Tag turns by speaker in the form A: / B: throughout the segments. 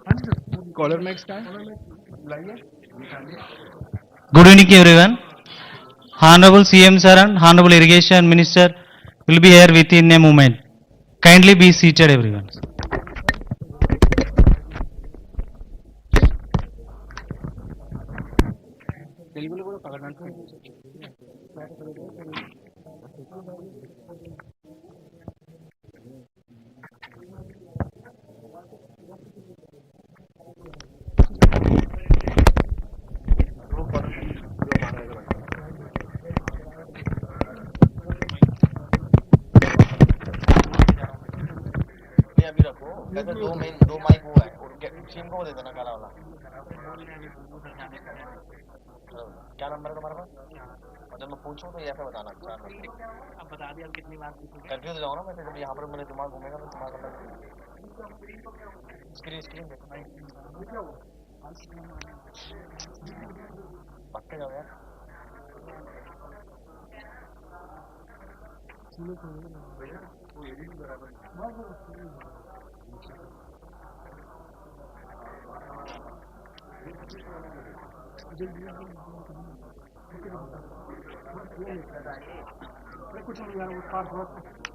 A: Collar max का
B: Good evening, everyone. Honorable CM sir and Honorable Irrigation Minister will be here within a moment. Kindly be seated, everyone.
A: తెలుగులో కూడా పగడానికి
C: अभी रखो कहते दो mic वो है और सिम को दे देना काला वाला क्या नंबर है तुम्हारे पास और जब मैं पूछूं तो ऐसा बताना 4 नंबर अब बता दिया कितनी बार कंफ्यूज हो जाऊँ ना मैं जब यहाँ पर मेरे दिमाग घूमेगा तो दिमाग अंदर स्क्रीन स्क्रीन देखो पक्के जाओ यार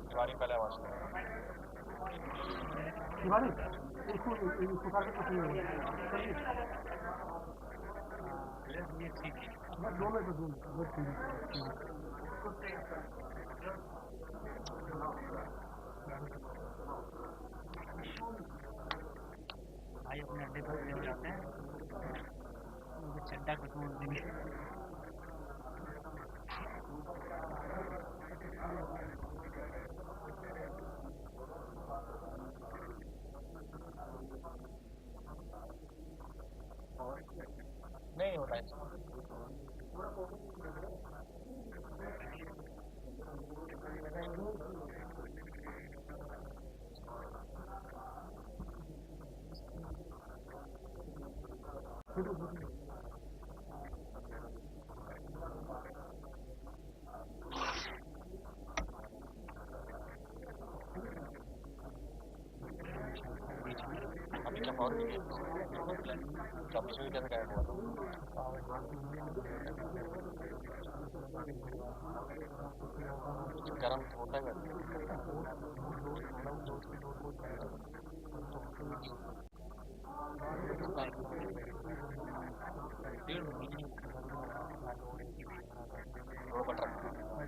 C: दिवाली पहले आवाज दिवाली इसको काट के कुछ नहीं ये ठीक है मैं दो में दूं बहुत ठीक भाई अपने अड्डे पर ले जाते हैं उनको चड्डा कटोर देंगे नहीं होता है अभी क्या और भी चौबीस में कैसे गायब हुआ था गर्म होता है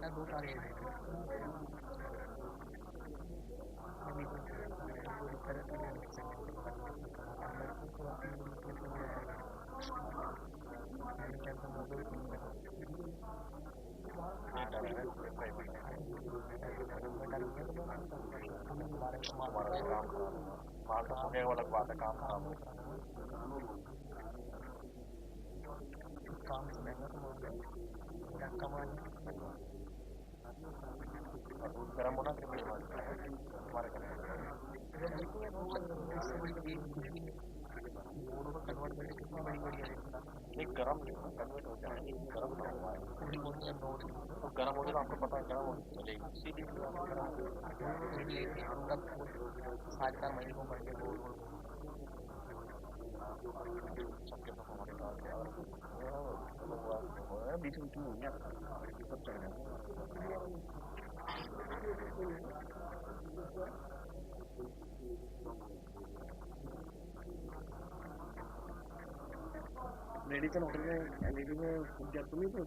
C: दो सारे माल तो सुने वाला बात है काम खराब काम सुनेगा तो दूध गर्म होना फिर हमारे नहीं गर्म कन्वर्ट हो जाए गर्म ना हुआ है तो गर्म हो तो आपको पता है गर्म चलेगी साढ़े 4 महीने को करके सबके सब हमारे पास बीच में क्यों सब चल रहा मेडिकल होटल में एलईडी में क्या तुम ही तो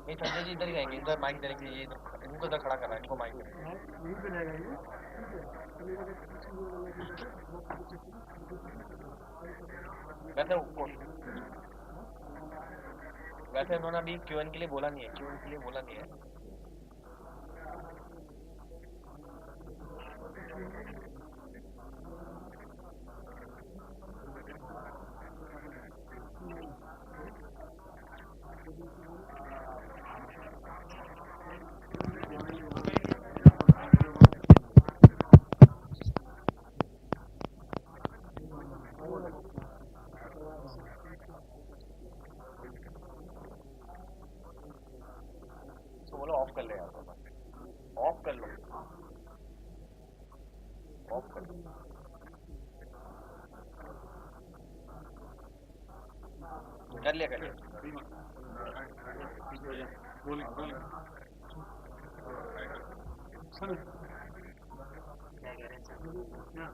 C: ये संजय जी इधर ही आएंगे इधर माइक देने के लिए इनको इधर खड़ा करना है इनको माइक वैसे उन्होंने अभी क्यूएन के लिए बोला नहीं है क्यूएन के लिए बोला नहीं है ऑफ कर लो, ऑफ कर लो। कर लिया कर लिया।
A: Yeah.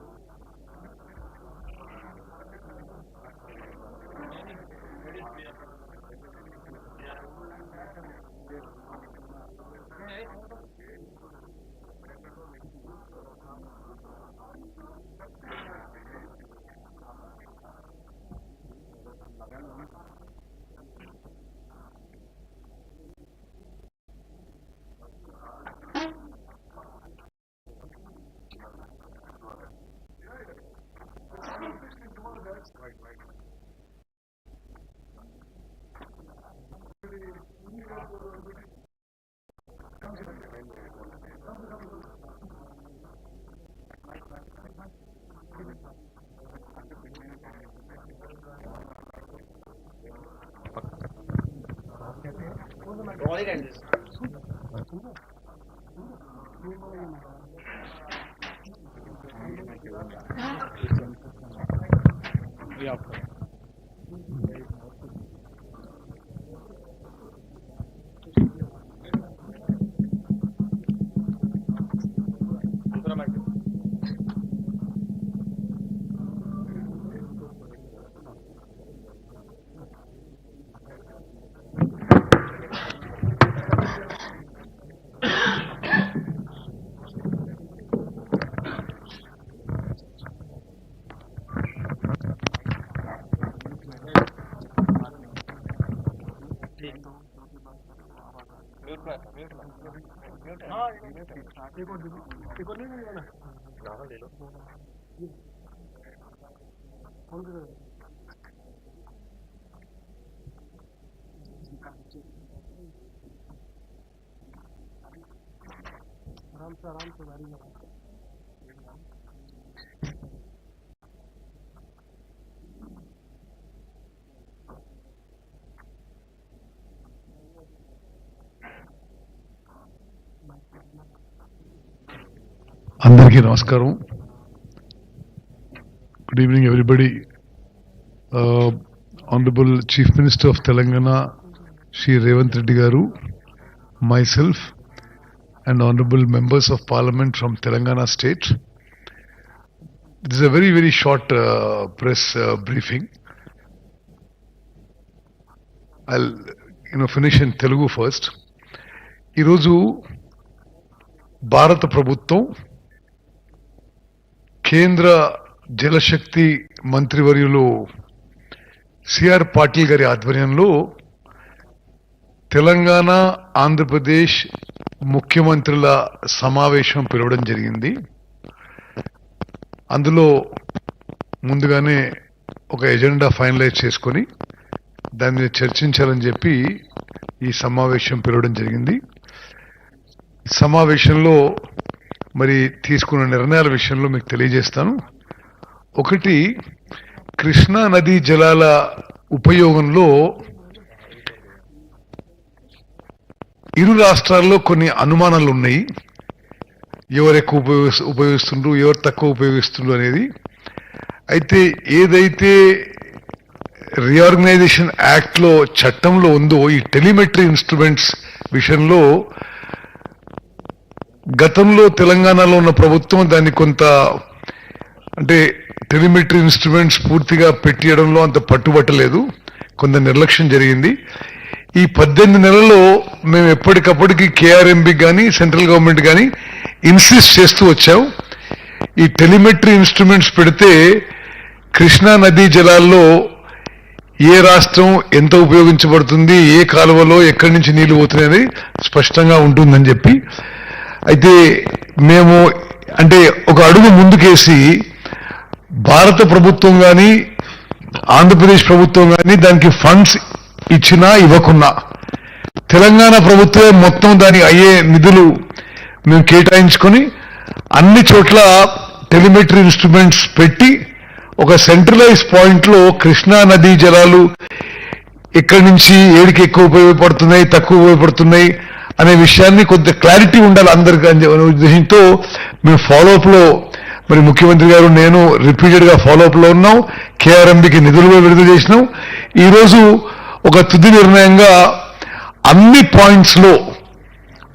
C: दूसरा मैच म्यूट है। हाँ एक और नहीं लेना हाँ ले लो आराम से गाड़ी में
D: అందరికీ నమస్కారం. Good evening everybody. Honourable chief minister of Telangana Shri Revanth Reddy garu, myself and honorable members of parliament from Telangana state. This is a very, very short press briefing. I'll finish in Telugu first. ఈరోజు భారత ప్రభుత్వం కేంద్ర జలశక్తి మంత్రివర్యులు సిఆర్ పాటిల్ గారి ఆధ్వర్యంలో తెలంగాణ, ఆంధ్రప్రదేశ్ ముఖ్యమంత్రుల సమావేశం పిలవడం జరిగింది. అందులో ముందుగానే ఒక ఎజెండా ఫైనలైజ్ చేసుకొని దాని మీద చర్చించాలని చెప్పి ఈ సమావేశం పిలవడం జరిగింది. సమావేశంలో మరి తీసుకున్న నిర్ణయాల విషయంలో మీకు తెలియజేస్తాను. ఒకటి, కృష్ణా నదీ జలాల ఉపయోగంలో ఇరు రాష్ట్రాల్లో కొన్ని అనుమానాలు ఉన్నాయి. ఎవరు ఎక్కువ ఉపయోగిస్తుండ్రు, ఎవరు తక్కువ ఉపయోగిస్తుండ్రు అనేది. అయితే ఏదైతే రీఆర్గనైజేషన్ యాక్ట్ లో చట్టంలో ఉందో ఈ టెలిమెట్రీ ఇన్స్ట్రుమెంట్స్ విషయంలో గతంలో తెలంగాణలో ఉన్న ప్రభుత్వం దాన్ని కొంత అంటే టెలిమెట్రీ ఇన్స్ట్రుమెంట్స్ పూర్తిగా పెట్టియడంలో అంత పట్టుబట్టలేదు, కొంత నిర్లక్ష్యం జరిగింది. ఈ 18 నెలల్లో మేము ఎప్పటికప్పటికి కేఆర్ఎంబి కానీ సెంట్రల్ గవర్నమెంట్ కానీ ఇన్సిస్ట్ చేస్తూ వచ్చాం. ఈ టెలిమెట్రీ ఇన్స్ట్రుమెంట్స్ పెడితే కృష్ణా నదీ జలాల్లో ఏ రాష్ట్రం ఎంత ఉపయోగించబడుతుంది, ఏ కాలువలో ఎక్కడి నుంచి నీళ్లు పోతున్నాయని స్పష్టంగా ఉంటుందని చెప్పి. అయితే మేము అంటే ఒక అడుగు ముందుకేసి భారత ప్రభుత్వం కానీ ఆంధ్రప్రదేశ్ ప్రభుత్వం కానీ దానికి ఫండ్స్ ఇచ్చినా ఇవ్వకున్నా తెలంగాణ ప్రభుత్వమే మొత్తం దానికి అయ్యే నిధులు మేము కేటాయించుకొని అన్ని చోట్ల టెలిమెట్రీ ఇన్స్ట్రుమెంట్స్ పెట్టి ఒక సెంట్రలైజ్ పాయింట్ లో కృష్ణా నదీ జలాలు ఎక్కడి నుంచి ఏడికి ఎక్కువ ఉపయోగపడుతున్నాయి, తక్కువ ఉపయోగపడుతున్నాయి అనే విషయాన్ని కొంత క్లారిటీ ఉండాలి అందరికీ అనే ఉద్దేశంతో మేము ఫాలోఅప్ లో మరి ముఖ్యమంత్రి గారు నేను రిపీటెడ్ గా ఫాలోఅప్ లో ఉన్నాం. కేఆర్ఎంబికి నిధులు విడుదల చేసినాం. ఈ రోజు ఒక తుది నిర్ణయంగా అన్ని పాయింట్స్ లో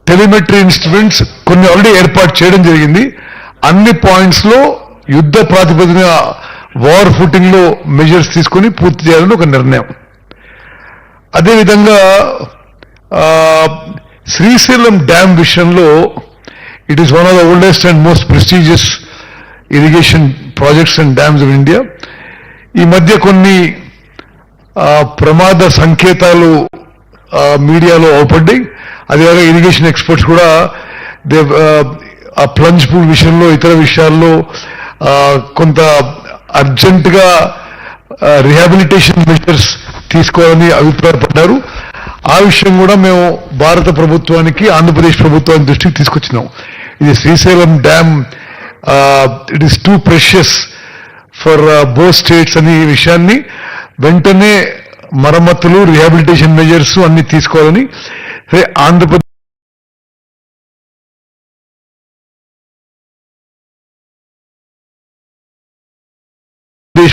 D: టెలిమెట్రీ ఇన్స్ట్రుమెంట్స్ కొన్ని ఆల్రెడీ ఏర్పాటు చేయడం జరిగింది. అన్ని పాయింట్స్ లో యుద్ధ ప్రాతిపదికన వార్ ఫుటింగ్ లో మెజర్స్ తీసుకుని పూర్తి చేయాలని ఒక నిర్ణయం. అదేవిధంగా శ్రీశైలం డ్యామ్ విషయంలో it is one of the oldest and most prestigious irrigation projects and dams of India. ఈ మధ్య కొన్ని ప్రమాద సంకేతాలు మీడియాలో అవపడ్డాయి. అదేవిధంగా ఇరిగేషన్ ఎక్స్పర్ట్స్ కూడా ఆ ప్లంజ్ పూల్ విషయంలో ఇతర విషయాల్లో కొంత అర్జెంటుగా రిహాబిలిటేషన్ మెజర్స్ తీసుకోవాలని అభిప్రాయపడ్డారు. ఆ విషయం కూడా మేము భారత ప్రభుత్వానికి ఆంధ్రప్రదేశ్ ప్రభుత్వానికి దృష్టికి తీసుకొచ్చినాం. ఇది Srisailam dam it is two precious for both states అని ఈ విషయాన్ని వెంటనే మరమ్మతులు రిహాబిలిటేషన్ మెజర్స్ అన్ని తీసుకోవాలని ఆంధ్రప్రదేశ్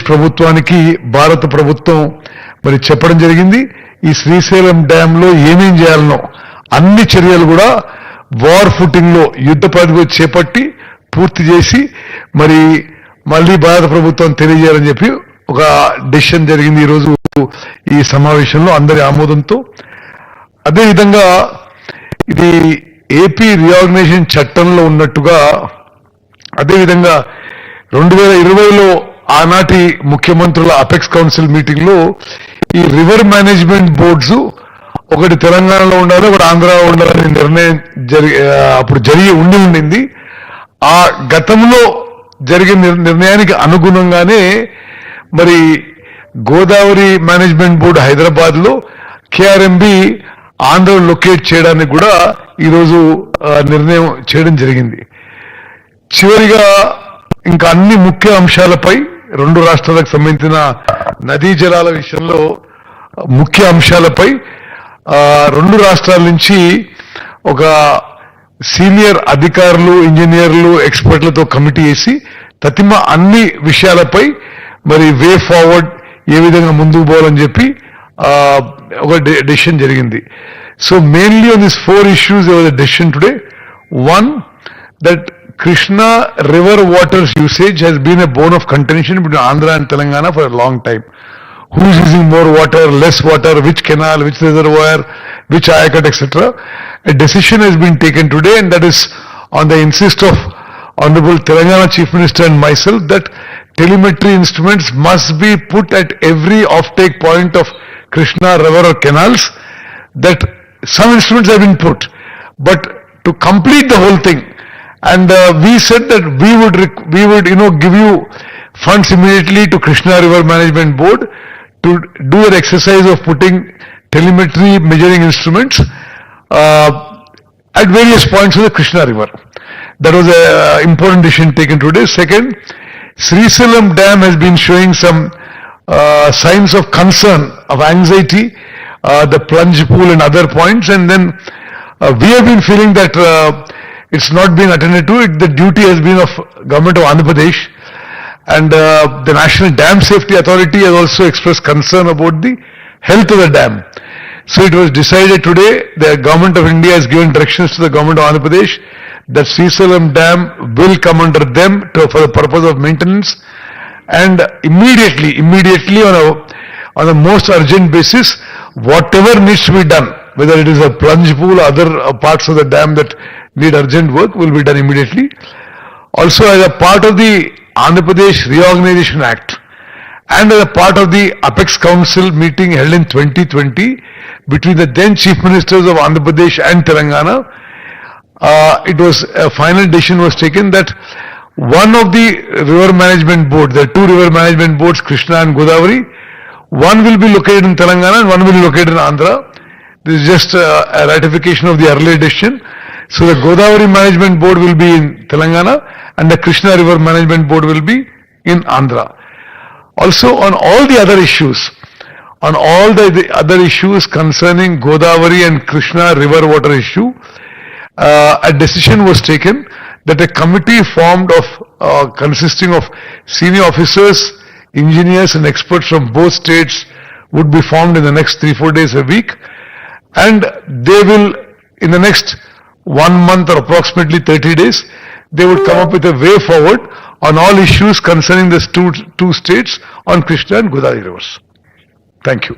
D: ప్రభుత్వానికి భారత ప్రభుత్వం మరి చెప్పడం జరిగింది. ఈ శ్రీశైలం డ్యామ్ లో ఏమేం చేయాలనో అన్ని చర్యలు కూడా వార్ ఫుటింగ్ లో యుద్ధ ప్రాతిపదికన చేపట్టి పూర్తి చేసి మరి మళ్ళీ భారత ప్రభుత్వం తెలియజేయాలని చెప్పి ఒక డెసిషన్ జరిగింది ఈరోజు ఈ సమావేశంలో అందరి ఆమోదంతో. అదేవిధంగా ఇది ఏపీ రీఆర్గనైజేషన్ చట్టంలో ఉన్నట్టుగా అదేవిధంగా 2020లో ఆనాటి ముఖ్యమంత్రుల అపెక్స్ కౌన్సిల్ మీటింగ్ లో ఈ రివర్ మేనేజ్మెంట్ బోర్డ్స్ ఒకటి తెలంగాణలో ఉండాలి, ఒకటి ఆంధ్రాలో ఉండాలని నిర్ణయం అప్పుడు జరిగి ఉండింది. ఆ గతంలో జరిగిన నిర్ణయానికి అనుగుణంగానే మరి గోదావరి మేనేజ్మెంట్ బోర్డు హైదరాబాద్ లో కేఆర్ఎంబి ఆంధ్రలో లొకేట్ చేయడానికి కూడా ఈరోజు నిర్ణయం చేయడం జరిగింది. చివరిగా ఇంకా అన్ని ముఖ్య అంశాలపై రెండు రాష్ట్రాలకు సంబంధించిన నదీ జలాల విషయంలో ముఖ్య అంశాలపై రెండు రాష్ట్రాల నుంచి ఒక సీనియర్ అధికారులు, ఇంజనీర్లు, ఎక్స్పర్ట్లతో కమిటీ వేసి తతిమ అన్ని విషయాలపై మరి వే ఫార్వర్డ్ ఏ విధంగా ముందుకు పోవాలని చెప్పి ఒక డెసిషన్ జరిగింది. So mainly on this 4 issues there was a decision today. One, that Krishna river water's usage has been a bone of contention between Andhra and Telangana for a long time. Who is using more water, less water, which canal, which reservoir, which ayakat, etc. A decision has been taken today, and that is on the insist of Honorable Telangana Chief Minister and myself, that telemetry instruments must be put at every offtake point of Krishna river or canals. That some instruments have been put, but to complete the whole thing, and we said that we would give you funds immediately to Krishna River Management Board to do an exercise of putting telemetry measuring instruments at various points of the Krishna River. That was an important decision taken today. Second, Srisalam Dam has been showing some signs of concern, of anxiety, the plunge pool and other points, and then we have been feeling that it's not been attended to. The duty has been of Government of Andhra Pradesh, and the National Dam Safety Authority has also expressed concern about the health of the dam. So it was decided today, the Government of India has given directions to the Government of Andhra Pradesh that Srisalam Dam will come under them for the purpose of maintenance, and immediately on a most urgent basis, whatever needs to be done, whether it is a plunge pool or other parts of the dam that need urgent work, will be done immediately. Also, as a part of the Andhra Pradesh Reorganization Act and as a part of the Apex Council meeting held in 2020 between the then Chief Ministers of Andhra Pradesh and Telangana, it was a final decision was taken that one of the river management boards, there are 2 river management boards, Krishna and Godavari, one will be located in Telangana and one will be located in Andhra. This is just a ratification of the earlier decision. So the Godavari Management Board will be in Telangana and the Krishna River Management Board will be in Andhra. Also on all the other issues, on all the other issues concerning Godavari and Krishna river water issue, a decision was taken that a committee formed of consisting of senior officers, engineers and experts from both states would be formed in the next 3-4 days a week, and they will, in the next 1 month or approximately 30 days, they would come up with a way forward on all issues concerning the two states on Krishna and Godavari rivers. Thank you.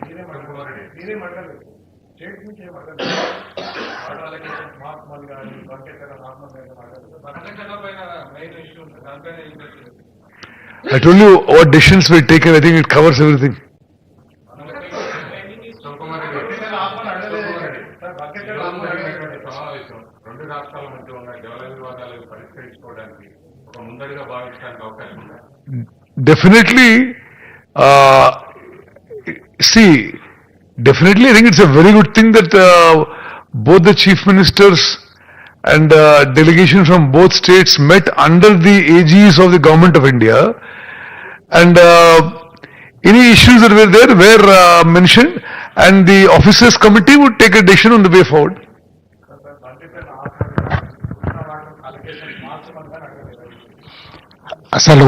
D: I told you what decisions were taken. I think it covers everything. Definitely, definitely I think it's a very good thing that both the chief ministers and delegation from both states met under the aegis of the Government of India, and any issues that were there were mentioned, and the officers committee would take a decision on the way forward.
E: అసలు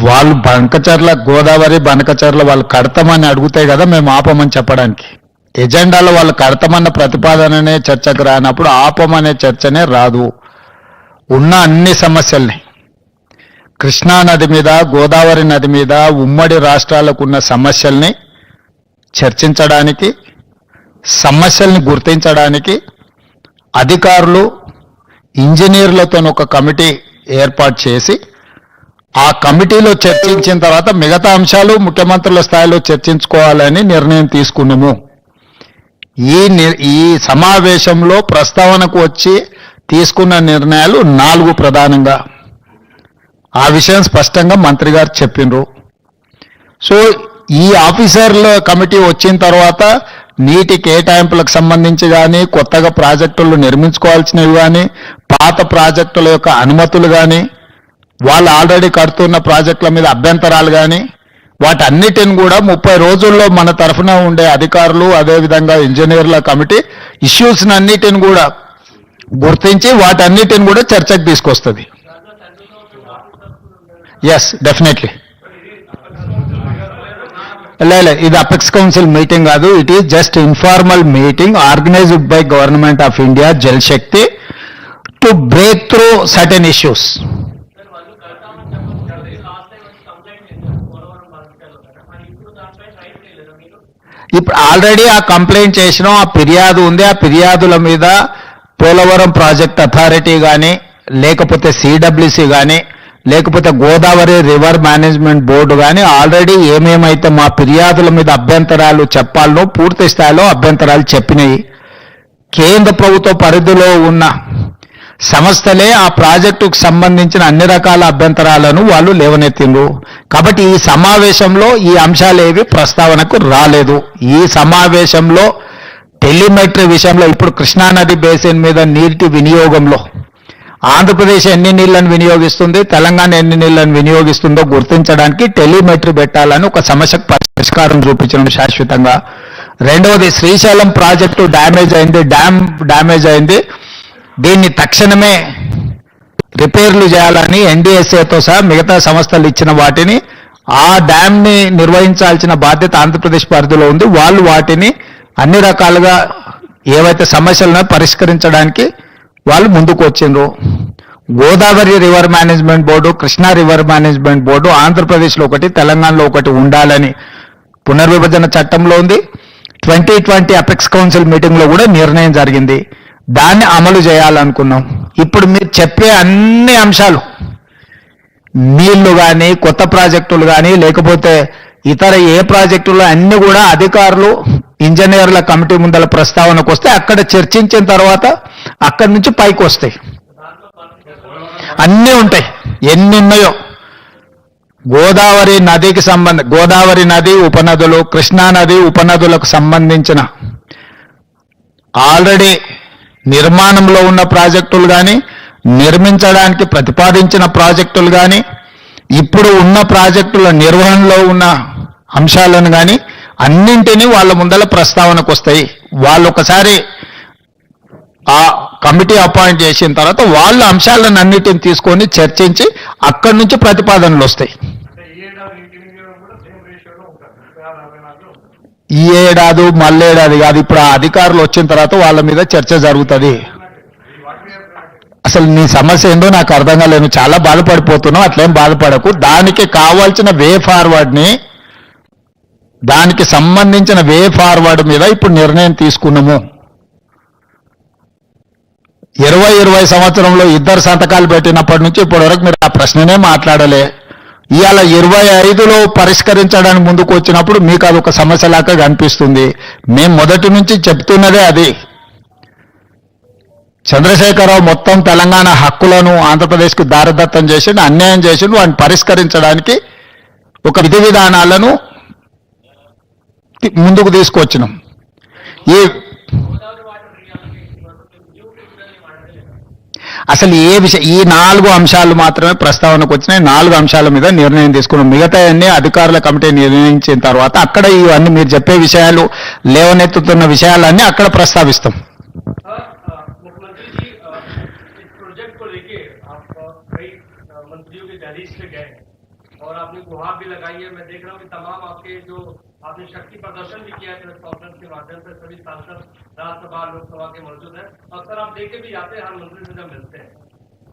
E: వాళ్ళు బంకచర్ల గోదావరి బనకచర్ల వాళ్ళు కడతామని అడుగుతాయి కదా మేము ఆపమని చెప్పడానికి. ఎజెండాలో వాళ్ళు కడతామన్న ప్రతిపాదననే చర్చకు రానప్పుడు ఆపమనే చర్చనే రాదు. ఉన్న అన్ని సమస్యల్ని కృష్ణా నది మీద గోదావరి నది మీద ఉమ్మడి రాష్ట్రాలకు ఉన్న సమస్యల్ని చర్చించడానికి, సమస్యల్ని గుర్తించడానికి అధికారులు ఇంజనీర్లతో ఒక కమిటీ ఏర్పాటు చేసి ఆ కమిటీలో చర్చించిన తర్వాత మిగతా అంశాలు ముఖ్యమంత్రుల స్థాయిలో చర్చించుకోవాలని నిర్ణయం తీసుకున్నాము. ఈ సమావేశంలో ప్రస్తావనకు వచ్చి తీసుకున్న నిర్ణయాలు 4 ప్రధానంగా. ఆ విషయం స్పష్టంగా మంత్రి గారు చెప్పిండ్రు. సో ఈ ఆఫీసర్ల కమిటీ వచ్చిన తర్వాత నీటి కేటాయింపులకు సంబంధించి కానీ, కొత్తగా ప్రాజెక్టులు నిర్మించుకోవాల్సినవి కానీ, పాత ప్రాజెక్టుల యొక్క అనుమతులు కానీ, వాళ్ళు ఆల్రెడీ కడుతున్న ప్రాజెక్టుల మీద అభ్యంతరాలు కానీ, వాటన్నిటిని కూడా 30 రోజుల్లో మన తరఫున ఉండే అధికారులు అదేవిధంగా ఇంజనీర్ల కమిటీ ఇష్యూస్ అన్నిటిని కూడా గుర్తించి వాటన్నిటిని కూడా చర్చకు తీసుకొస్తుంది. Yes, definitely. లేదు, ఇది అపెక్స్ కౌన్సిల్ మీటింగ్ కాదు. It is just informal meeting organised by government of India, Jal Shakti, to break through certain issues. ఇప్పుడు ఆల్రెడీ ఆ కంప్లైంట్ చేసినాం, ఆ ఫిర్యాదు ఉంది. ఆ ఫిర్యాదుల మీద పోలవరం ప్రాజెక్ట్ అథారిటీ కానీ, లేకపోతే సిడబ్ల్యూసి కానీ, లేకపోతే గోదావరి రివర్ మేనేజ్మెంట్ బోర్డు కానీ ఆల్రెడీ ఏమేమైతే మా ఫిర్యాదుల మీద అభ్యంతరాలు చెప్పాలనో పూర్తి స్థాయిలో అభ్యంతరాలు చెప్పినాయి. కేంద్ర ప్రభుత్వ పరిధిలో ఉన్న సంస్థలే ఆ ప్రాజెక్టుకు సంబంధించిన అన్ని రకాల అభ్యంతరాలను వాళ్ళు లేవనెత్తిండ్రు. కాబట్టి ఈ సమావేశంలో ఈ అంశాలేవి ప్రస్తావనకు రాలేదు. ఈ సమావేశంలో టెలిమెట్రీ విషయంలో ఇప్పుడు కృష్ణానది బేసిన్ మీద నీటి వినియోగంలో ఆంధ్రప్రదేశ్ ఎన్ని నీళ్లను వినియోగిస్తుంది, తెలంగాణ ఎన్ని నీళ్లను వినియోగిస్తుందో గుర్తించడానికి టెలిమెట్రీ పెట్టాలని ఒక సమస్యకు పరిష్కారం చూపించడం శాశ్వతంగా. రెండవది, శ్రీశైలం ప్రాజెక్టు డ్యామేజ్ అయింది, డ్యామ్ డ్యామేజ్ అయింది, దీన్ని తక్షణమే రిపేర్లు చేయాలని ఎన్డీఎస్ఏతో సహా మిగతా సంస్థలు ఇచ్చిన వాటిని, ఆ డ్యామ్ని నిర్వహించాల్సిన బాధ్యత ఆంధ్రప్రదేశ్ పరిధిలో ఉంది. వాళ్ళు వాటిని అన్ని రకాలుగా ఏవైతే సమస్యలను పరిష్కరించడానికి వాళ్ళు ముందుకు వచ్చిండ్రు. Godavari river management board, Krishna river management board ఆంధ్రప్రదేశ్లో ఒకటి, తెలంగాణలో ఒకటి ఉండాలని పునర్విభజన చట్టంలో ఉంది. 2020 అపెక్స్ కౌన్సిల్ మీటింగ్లో కూడా నిర్ణయం జరిగింది. దాన్ని అమలు చేయాలనుకున్నాం. ఇప్పుడు మీరు చెప్పే అన్ని అంశాలు, నీళ్లు కానీ, కొత్త ప్రాజెక్టులు కానీ, లేకపోతే ఇతర ఏ ప్రాజెక్టులు అన్ని కూడా అధికారులు ఇంజనీర్ల కమిటీ ముందల ప్రస్తావనకు వస్తే అక్కడ చర్చించిన తర్వాత అక్కడి నుంచి పైకి వస్తాయి. అన్నీ ఉంటాయి, ఎన్ని ఉన్నాయో. గోదావరి నదికి గోదావరి నది ఉపనదులు, కృష్ణా నది ఉపనదులకు సంబంధించిన ఆల్రెడీ నిర్మాణంలో ఉన్న ప్రాజెక్టులు కానీ, నిర్మించడానికి ప్రతిపాదించిన ప్రాజెక్టులు కానీ, ఇప్పుడు ఉన్న ప్రాజెక్టుల నిర్వహణలో ఉన్న అంశాలను కానీ అన్నింటినీ వాళ్ళ ముందల ప్రస్తావనకు వస్తాయి. వాళ్ళు ఒకసారి ఆ కమిటీ అపాయింట్ చేసిన తర్వాత వాళ్ళ అంశాలను అన్నిటిని తీసుకొని చర్చించి అక్కడి నుంచి ప్రతిపాదనలు వస్తాయి. ఈ ఏడాది మళ్ళేడాది కాదు, ఇప్పుడు ఆ అధికారులు వచ్చిన తర్వాత వాళ్ళ మీద చర్చ జరుగుతుంది. అసలు నీ సమస్య ఏందో నాకు అర్థం కాలేదు, చాలా బాధపడిపోతున్నావు. అట్లేం బాధపడకు. దానికి కావాల్సిన వే ఫార్వర్డ్ని, దానికి సంబంధించిన వే ఫార్వర్డ్ మీద ఇప్పుడు నిర్ణయం తీసుకున్నాము. 2020 సంవత్సరంలో 2 సంతకాలు పెట్టినప్పటి నుంచి ఇప్పటి వరకు మీరు ఆ ప్రశ్ననే మాట్లాడలే. ఇవాళ 25లో పరిష్కరించడానికి ముందుకు వచ్చినప్పుడు మీకు అది ఒక సమస్యలాగా కనిపిస్తుంది. మేము మొదటి నుంచి చెప్తున్నదే అది. చంద్రశేఖరరావు మొత్తం తెలంగాణ హక్కులను ఆంధ్రప్రదేశ్కి దారదత్తం చేసిండు, అన్యాయం చేసిండు. వాటిని పరిష్కరించడానికి ఒక విధి విధానాలను ముందుకు తీసుకొచ్చినాం. అసలు ఏ విషయం, ఈ 4 అంశాలు మాత్రమే ప్రస్తావనకు వచ్చినాయి. 4 అంశాల మీద నిర్ణయం తీసుకున్నాం. మిగతా అన్ని అధికారుల కమిటీ నిర్ణయించిన తర్వాత అక్కడ ఇవన్నీ మీరు చెప్పే విషయాలు, లేవనెత్తుతున్న విషయాలన్నీ అక్కడ ప్రస్తావిస్తాం.
F: मुख्यमंत्री जी इस प्रोजेक्ट को लेके आप कई मंत्रियों के दहलीज पे गए और आपने गुहार भी लगाई है. मैं देख रहा हूँ कि तमाम आपके जो आपने शक्ति प्रदर्शन भी किया है प्रेस कॉन्फ्रेंस के माध्यम से, सभी सांसद राज्यसभा लोकसभा के मौजूद हैं. अक्सर आप देखे भी जाते हैं हर मंत्री से जब मिलते हैं,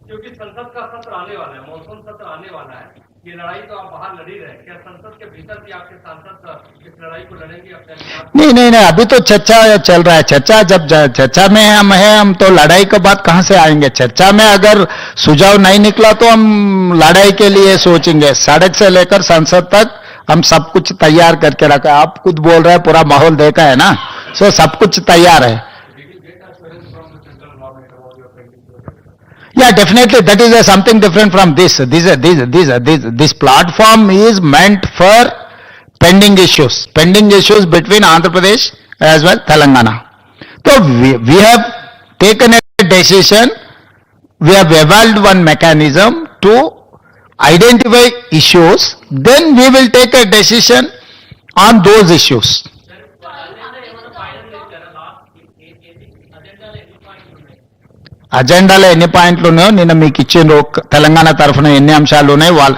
F: क्योंकि संसद का सत्र आने वाला है, मॉनसून सत्र आने वाला है. ये लड़ाई तो आप बाहर लड़ ही रहे, क्या संसद के भीतर भी आपके सांसद इस लड़ाई को लड़ेंगे अपने?
E: नहीं, अभी तो चर्चा चल रहा है. जब चर्चा में हम हैं, हम तो लड़ाई के बाद कहां से आएंगे. चर्चा में अगर सुझाव नहीं निकला तो हम लड़ाई के लिए सोचेंगे. सड़क से लेकर संसद तक हम सब कुछ तैयार करके रखा है. आप खुद बोल रहे हैं, पूरा माहौल देखा है ना, सो सब कुछ तैयार है. Yeah, definitely that is something different from this. This platform is meant for pending issues between Andhra Pradesh as well Telangana. So we have taken a decision, we have evolved one mechanism to identify issues, then we will take a decision on those issues. అజెండాలో ఎన్ని పాయింట్లు ఉన్నాయో నిన్న మీకు ఇచ్చిండ్రు. తెలంగాణ తరఫున ఎన్ని అంశాలు ఉన్నాయి వాళ్ళు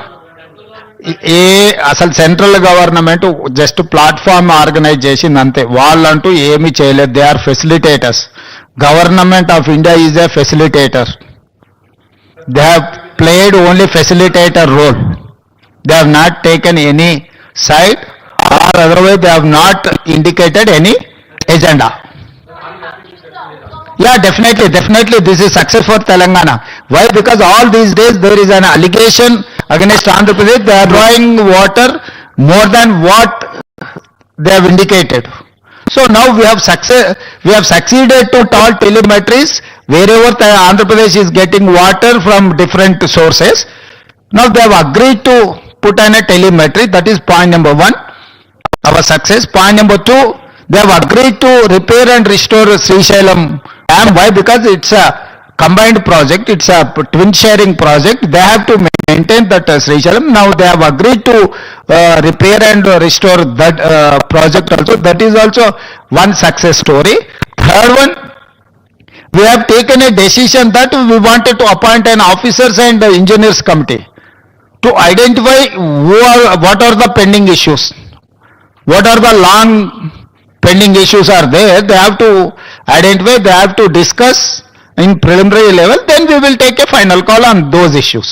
E: అసలు central government just platform organise చేసింది అంతే. వాళ్ళంటూ ఏమీ చేయలేదు. They are facilitators. Government of India is a facilitator. They have played only facilitator role. They have not taken any side or otherwise they have not indicated any agenda. Yeah, definitely this is success for Telangana. Why? Because all these days there is an allegation against Andhra Pradesh. They are drawing water more than what they have indicated. So now we have succeeded to tell telemetries wherever Andhra Pradesh is getting water from different sources. Now they have agreed to put in a telemetry. That is point number 1, our success. Point number 2, they have agreed to repair and restore Srisailam dam. Why? Because it's a combined project, it's a twin sharing project. They have to maintain that Srisailam. Now they have agreed to repair and restore that project also. That is also one success story. Third one, we have taken a decision that we wanted to appoint an officers and engineers committee to identify what are the pending issues, what are the long pending issues are there. They have to identify, they have to discuss in preliminary level, then we will take a final call on those issues.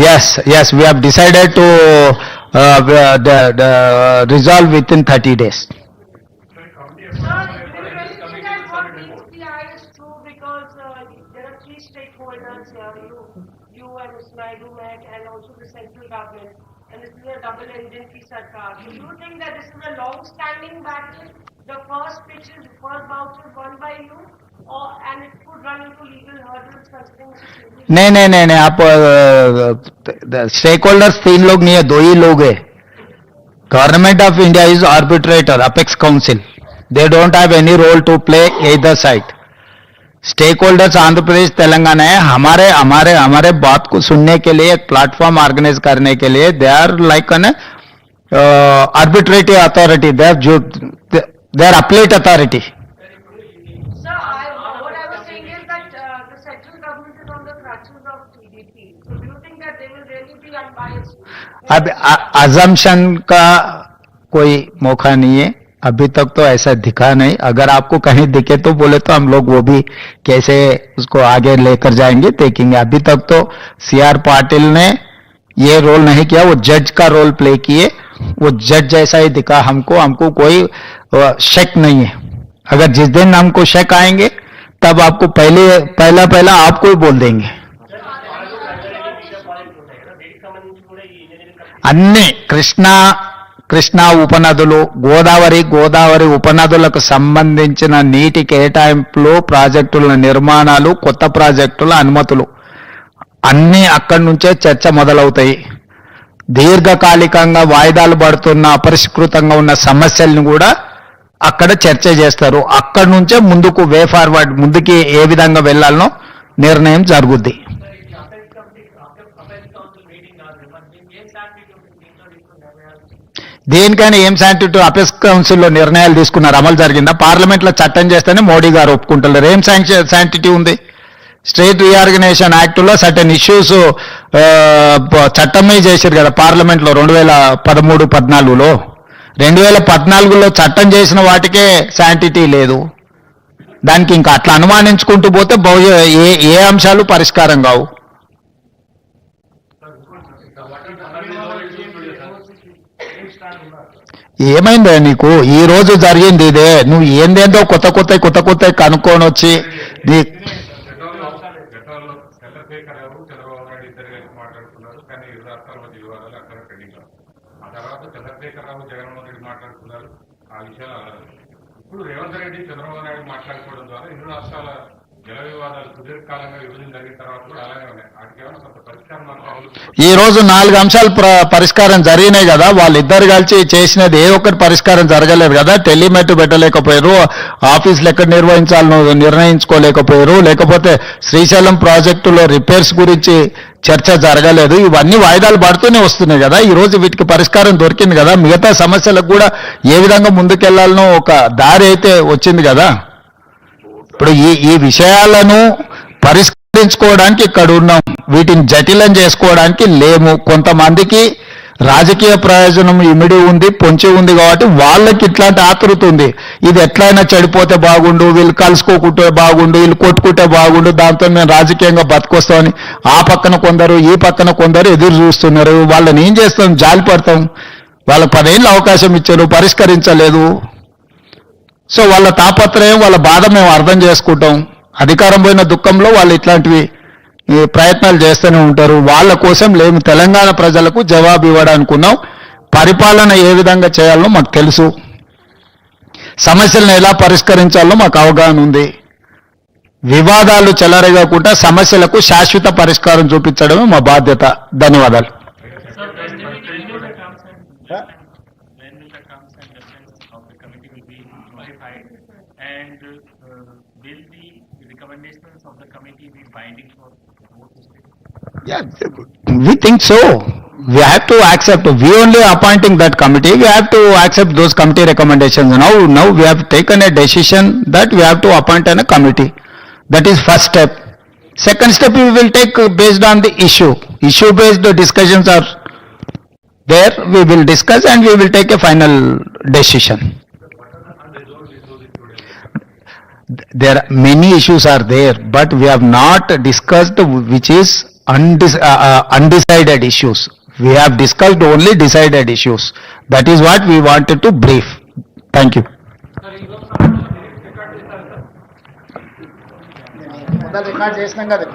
E: Yes, we have decided to resolve within 30 days.
G: And this is a double engine ki sarkar. Do you think that this is a long-standing battle? The first bout is won by you, and it could run into legal hurdles, such things?
E: नहीं, आप stake holders 3 लोग नहीं है, 2 ही लोग है. Government of India is arbitrator, apex council. They don't have any role to play either side. Stakeholders Andhra Pradesh Telangana है, हमारे हमारे हमारे बात को सुनने के लिए एक प्लेटफॉर्म ऑर्गेनाइज करने के लिए they are like an arbitrative authority, they are appellate authority.
G: Sir, what I was saying is that the central government is on the crutches of TDP. So do you think that they will really be unbiased?
E: अब assumption का कोई मौका नहीं है, अभी तक तो ऐसा दिखा नहीं. अगर आपको कहीं दिखे तो बोले तो हम लोग वो भी कैसे उसको आगे लेकर जाएंगे देखेंगे. अभी तक तो सीआर पाटिल ने ये रोल नहीं किया, वो जज का रोल प्ले किए, वो जज जैसा ही दिखा हमको. हमको कोई शक नहीं है. अगर जिस दिन हमको शक आएंगे तब आपको पहला आपको ही बोल देंगे. అన్ని కృష్ణా ఉపనదులు, గోదావరి ఉపనదులకు సంబంధించిన నీటి కేటాయింపులు, ప్రాజెక్టుల నిర్మాణాలు, కొత్త ప్రాజెక్టుల అనుమతులు అన్నీ అక్కడి నుంచే చర్చ మొదలవుతాయి. దీర్ఘకాలికంగా వాయిదాలు పడుతున్న అపరిష్కృతంగా ఉన్న సమస్యలను కూడా అక్కడ చర్చ చేస్తారు. అక్కడి నుంచే ముందుకు వే ఫార్వర్డ్, ముందుకి ఏ విధంగా వెళ్లాలనో నిర్ణయం జరుగుద్ది. దేనికైనా ఏం శాంటిటీ అపెక్స్ కౌన్సిల్లో నిర్ణయాలు తీసుకున్నారు, అమలు జరిగిందా? పార్లమెంట్లో చట్టం చేస్తేనే మోడీ గారు ఒప్పుకుంటున్నారు. ఏం శాంటిటీ ఉంది? స్టేట్ రీఆర్గనైజేషన్ యాక్ట్లో సర్టెన్ ఇష్యూస్ చట్టమే చేశారు కదా పార్లమెంట్లో 2013-14లో. 2014లో చట్టం చేసిన వాటికే శాంటిటీ లేదు. దానికి ఇంకా అట్లా అనుమానించుకుంటూ పోతే ఏ అంశాలు పరిష్కారం కావు. ఏమైందా నీకు? ఈ రోజు జరిగింది ఇదే. నువ్వు ఏందేందో కొత్త కనుక్కొని వచ్చి నీ
H: చంద్రశేఖర్ రావు చంద్రబాబు నాయుడు ఇద్దరు కలిసి మాట్లాడుతున్నారు, కానీ ఇరు రాష్ట్రాల మధ్య వివాదాలు అక్కడ పెండింగ్. ఆ తర్వాత చంద్రశేఖర్ రావు జగన్మోహన్ రెడ్డి మాట్లాడుతున్నారు, ఆ విషయాలు అలాగే. ఇప్పుడు రేవంత్ రెడ్డి చంద్రబాబు నాయుడు మాట్లాడుకోవడం ద్వారా ఇరు రాష్ట్రాల జల వివాదాలు సుదీర్ఘకాలంగా విభజన జరిగిన తర్వాత కూడా అలాగే ఉన్నాయి. వాటికి ఏమైనా కొంత పరిష్కారం
E: ఈ రోజు 4 అంశాలు పరిష్కారం జరిగినాయి కదా. వాళ్ళిద్దరు కలిసి చేసినది ఏ ఒక్కటి పరిష్కారం జరగలేదు కదా. టెలిమెట్ పెట్టలేకపోయారు, ఆఫీసులు ఎక్కడ నిర్వహించాలనో నిర్ణయించుకోలేకపోయారు, లేకపోతే శ్రీశైలం ప్రాజెక్టులో రిపేర్స్ గురించి చర్చ జరగలేదు. ఇవన్నీ వాయిదాలు పడుతూనే వస్తున్నాయి కదా. ఈ రోజు వీటికి పరిష్కారం దొరికింది కదా. మిగతా సమస్యలకు కూడా ఏ విధంగా ముందుకెళ్లాలనో ఒక దారి అయితే వచ్చింది కదా. ఇప్పుడు ఈ విషయాలను పరిష్కరించుకోవడానికి ఇక్కడ ఉన్నాం, వీటిని జటిలం చేసుకోవడానికి లేము. కొంతమందికి రాజకీయ ప్రయోజనం ఇమిడి ఉంది, పొంచి ఉంది కాబట్టి వాళ్ళకి ఇట్లాంటి ఆతృత ఉంది. ఇది ఎట్లయినా చెడిపోతే బాగుండు, వీళ్ళు కలుసుకోకుంటే బాగుండు, వీళ్ళు కొట్టుకుంటే బాగుండు, దాంతో మేము రాజకీయంగా బతికొస్తామని ఆ పక్కన కొందరు ఈ పక్కన కొందరు ఎదురు చూస్తున్నారు. వాళ్ళని ఏం చేస్తాం? జాలి పడతాం. వాళ్ళకి 10 ఏళ్ళు అవకాశం ఇచ్చారు, పరిష్కరించలేదు. సో వాళ్ళ తాపత్రయం, వాళ్ళ బాధ మేము అర్థం చేసుకుంటాం. అధికారం పోయిన దుఃఖంలో వాళ్ళు ఇట్లాంటివి ప్రయత్నాలు చేస్తూనే ఉంటారు. వాళ్ళ కోసం లేము, తెలంగాణ ప్రజలకు జవాబు ఇవ్వడానుకున్నాం. పరిపాలన ఏ విధంగా చేయాలో మాకు తెలుసు, సమస్యలను ఎలా పరిష్కరించాలో మాకు అవగాహన ఉంది. వివాదాలు చెలరేగకుండా సమస్యలకు శాశ్వత పరిష్కారం చూపించడమే మా బాధ్యత. ధన్యవాదాలు.
I: And will the recommendations of the committee be binding for both states?
E: Yeah, we think so. We have to accept. We only appointing that committee. We have to accept those committee recommendations. Now we have taken a decision that we have to appoint a committee. That is first step. Second step we will take based on the issue. Issue-based discussions are there. We will discuss and we will take a final decision. There are many issues are there, but we have not discussed which is undecided issues. We have discussed only decided issues. That is what we wanted to brief. Thank you.
J: Record చేసినాం కదా.